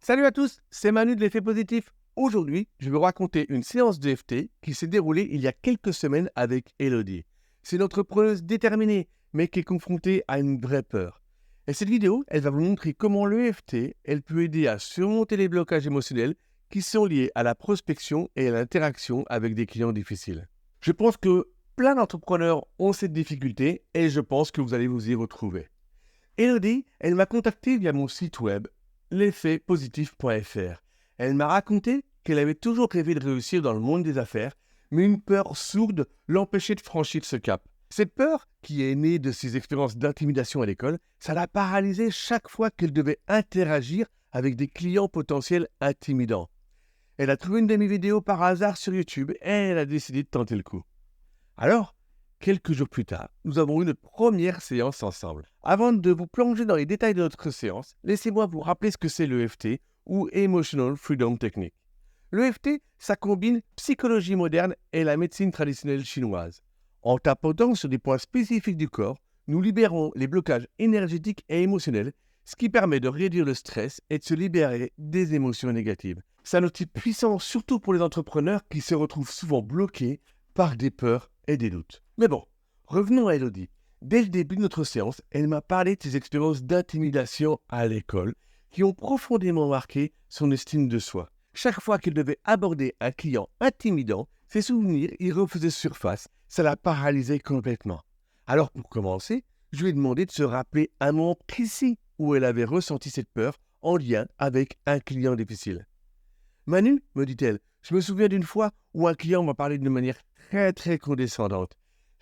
Salut à tous, c'est Manu de l'effet positif. Aujourd'hui, je vais vous raconter une séance d'EFT qui s'est déroulée il y a quelques semaines avec Elodie. C'est une entrepreneuse déterminée, mais qui est confrontée à une vraie peur. Et cette vidéo, elle va vous montrer comment l'EFT, elle peut aider à surmonter les blocages émotionnels qui sont liés à la prospection et à l'interaction avec des clients difficiles. Je pense que plein d'entrepreneurs ont cette difficulté et je pense que vous allez vous y retrouver. Elodie, elle m'a contacté via mon site web l'effetpositif.fr. Elle m'a raconté qu'elle avait toujours rêvé de réussir dans le monde des affaires, mais une peur sourde l'empêchait de franchir ce cap. Cette peur, qui est née de ses expériences d'intimidation à l'école, ça l'a paralysée chaque fois qu'elle devait interagir avec des clients potentiels intimidants. Elle a trouvé une de mes vidéos par hasard sur YouTube et elle a décidé de tenter le coup. Alors, quelques jours plus tard, nous avons eu notre première séance ensemble. Avant de vous plonger dans les détails de notre séance, laissez-moi vous rappeler ce que c'est l'EFT ou Emotional Freedom Technique. L'EFT, ça combine psychologie moderne et la médecine traditionnelle chinoise. En tapotant sur des points spécifiques du corps, nous libérons les blocages énergétiques et émotionnels, ce qui permet de réduire le stress et de se libérer des émotions négatives. C'est un outil puissant surtout pour les entrepreneurs qui se retrouvent souvent bloqués par des peurs et des doutes. Mais bon, revenons à Elodie. Dès le début de notre séance, elle m'a parlé de ses expériences d'intimidation à l'école qui ont profondément marqué son estime de soi. Chaque fois qu'elle devait aborder un client intimidant, ses souvenirs y refaisaient surface. Ça la paralysait complètement. Alors pour commencer, je lui ai demandé de se rappeler un moment précis où elle avait ressenti cette peur en lien avec un client difficile. Manu, me dit-elle, je me souviens d'une fois où un client m'a parlé d'une manière très condescendante.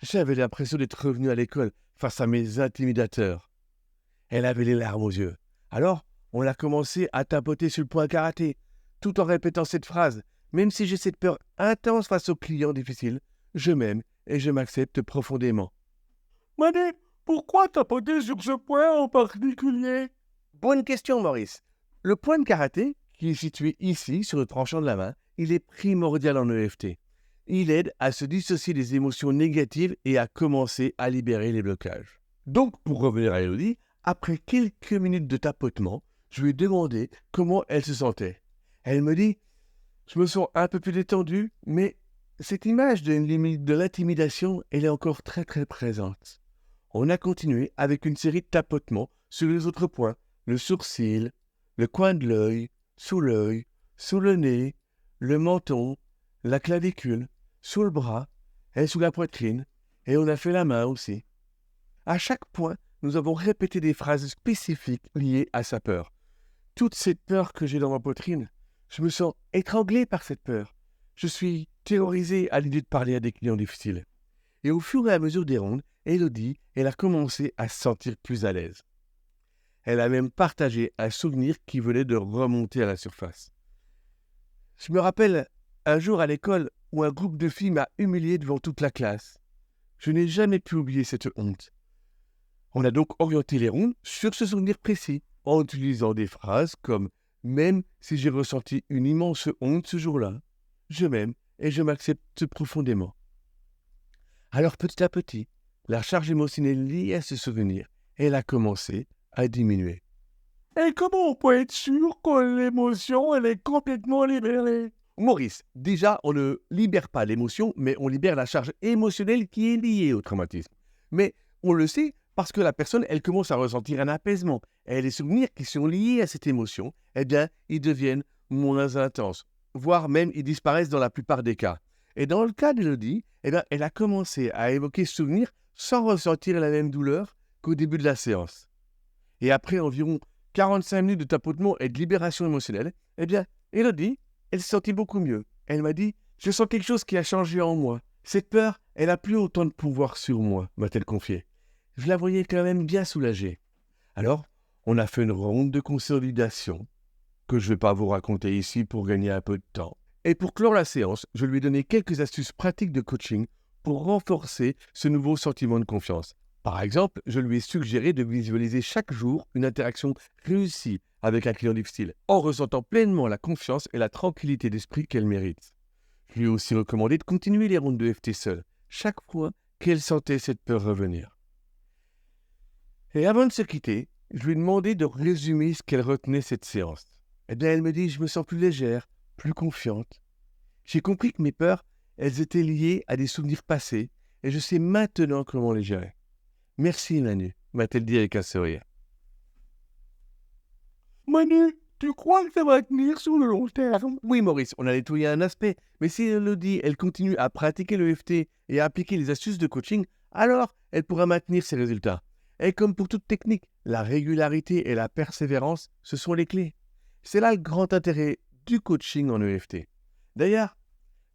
J'avais l'impression d'être revenu à l'école face à mes intimidateurs. Elle avait les larmes aux yeux. Alors, on a commencé à tapoter sur le point karaté, tout en répétant cette phrase. Même si j'ai cette peur intense face aux clients difficiles, je m'aime et je m'accepte profondément. Manu, pourquoi tapoter sur ce point en particulier? Bonne question, Maurice. Le point de karaté, qui est situé ici, sur le tranchant de la main, il est primordial en EFT. Il aide à se dissocier des émotions négatives et à commencer à libérer les blocages. Donc, pour revenir à Elodie, après quelques minutes de tapotement, je lui ai demandé comment elle se sentait. Elle me dit « Je me sens un peu plus détendu, mais cette image de l'intimidation, elle est encore très présente. » On a continué avec une série de tapotements sur les autres points, le sourcil, le coin de l'œil, sous le nez, le menton, la clavicule, sous le bras et sous la poitrine, et on a fait la main aussi. À chaque point, nous avons répété des phrases spécifiques liées à sa peur. Toute cette peur que j'ai dans ma poitrine, je me sens étranglé par cette peur. Je suis terrorisé à l'idée de parler à des clients difficiles. Et au fur et à mesure des rondes, Elodie, elle a commencé à se sentir plus à l'aise. Elle a même partagé un souvenir qui venait de remonter à la surface. Je me rappelle un jour à l'école où un groupe de filles m'a humilié devant toute la classe. Je n'ai jamais pu oublier cette honte. On a donc orienté les rondes sur ce souvenir précis, en utilisant des phrases comme « Même si j'ai ressenti une immense honte ce jour-là, je m'aime et je m'accepte profondément. » Alors petit à petit, la charge émotionnelle liée à ce souvenir, elle a commencé à diminuer. Et comment on peut être sûr que l'émotion, elle est complètement libérée? Maurice, déjà, on ne libère pas l'émotion, mais on libère la charge émotionnelle qui est liée au traumatisme. Mais on le sait parce que la personne, elle commence à ressentir un apaisement. Et les souvenirs qui sont liés à cette émotion, eh bien, ils deviennent moins intenses, voire même ils disparaissent dans la plupart des cas. Et dans le cas d'Elodie, eh bien, elle a commencé à évoquer ce souvenir sans ressentir la même douleur qu'au début de la séance. Et après environ 45 minutes de tapotement et de libération émotionnelle, eh bien, Elodie, elle se sentit beaucoup mieux. Elle m'a dit « Je sens quelque chose qui a changé en moi. Cette peur, elle n'a plus autant de pouvoir sur moi », m'a-t-elle confié. Je la voyais quand même bien soulagée. Alors, on a fait une ronde de consolidation que je ne vais pas vous raconter ici pour gagner un peu de temps. Et pour clore la séance, je lui ai donné quelques astuces pratiques de coaching pour renforcer ce nouveau sentiment de confiance. Par exemple, je lui ai suggéré de visualiser chaque jour une interaction réussie avec un client difficile, en ressentant pleinement la confiance et la tranquillité d'esprit qu'elle mérite. Je lui ai aussi recommandé de continuer les rondes de FT seule, chaque fois qu'elle sentait cette peur revenir. Et avant de se quitter, je lui ai demandé de résumer ce qu'elle retenait cette séance. Eh bien, elle me dit, je me sens plus légère, plus confiante. J'ai compris que mes peurs, elles étaient liées à des souvenirs passés et je sais maintenant comment les gérer. Merci Manu, m'a-t-elle dit avec un sourire. Manu, tu crois que ça va tenir sur le long terme? Oui Maurice, on a nettoyé un aspect, mais si Elodie, elle continue à pratiquer le FT et à appliquer les astuces de coaching, alors elle pourra maintenir ses résultats. Et comme pour toute technique, la régularité et la persévérance, ce sont les clés. C'est là le grand intérêt du coaching en EFT. D'ailleurs,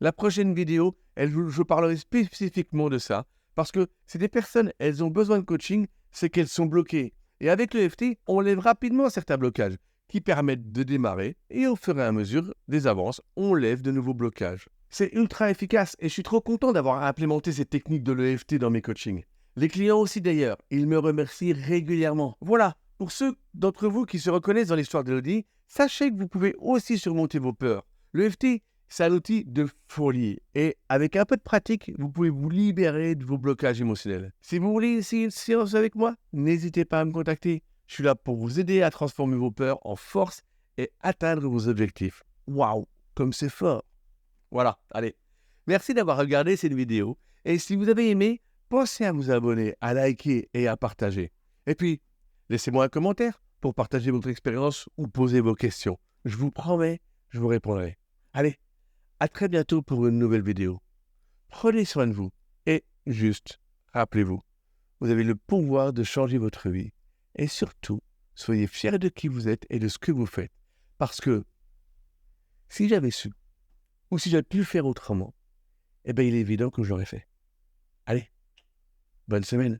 la prochaine vidéo, je parlerai spécifiquement de ça, parce que c'est des personnes, elles ont besoin de coaching, c'est qu'elles sont bloquées. Et avec l'EFT, on lève rapidement certains blocages qui permettent de démarrer, et au fur et à mesure des avances, on lève de nouveaux blocages. C'est ultra efficace, et je suis trop content d'avoir implémenté ces techniques de l'EFT dans mes coachings. Les clients aussi d'ailleurs, ils me remercient régulièrement. Voilà, pour ceux d'entre vous qui se reconnaissent dans l'histoire d'Elodie, sachez que vous pouvez aussi surmonter vos peurs. L'EFT, c'est un outil de folie et avec un peu de pratique, vous pouvez vous libérer de vos blocages émotionnels. Si vous voulez essayer une séance avec moi, n'hésitez pas à me contacter. Je suis là pour vous aider à transformer vos peurs en force et atteindre vos objectifs. Waouh, comme c'est fort. Voilà, allez. Merci d'avoir regardé cette vidéo et si vous avez aimé, pensez à vous abonner, à liker et à partager. Et puis, laissez-moi un commentaire pour partager votre expérience ou poser vos questions. Je vous promets, je vous répondrai. Allez, à très bientôt pour une nouvelle vidéo. Prenez soin de vous et juste, rappelez-vous, vous avez le pouvoir de changer votre vie. Et surtout, soyez fiers de qui vous êtes et de ce que vous faites. Parce que si j'avais su, ou si j'avais pu le faire autrement, eh bien il est évident que je l'aurais fait. Allez, bonne semaine.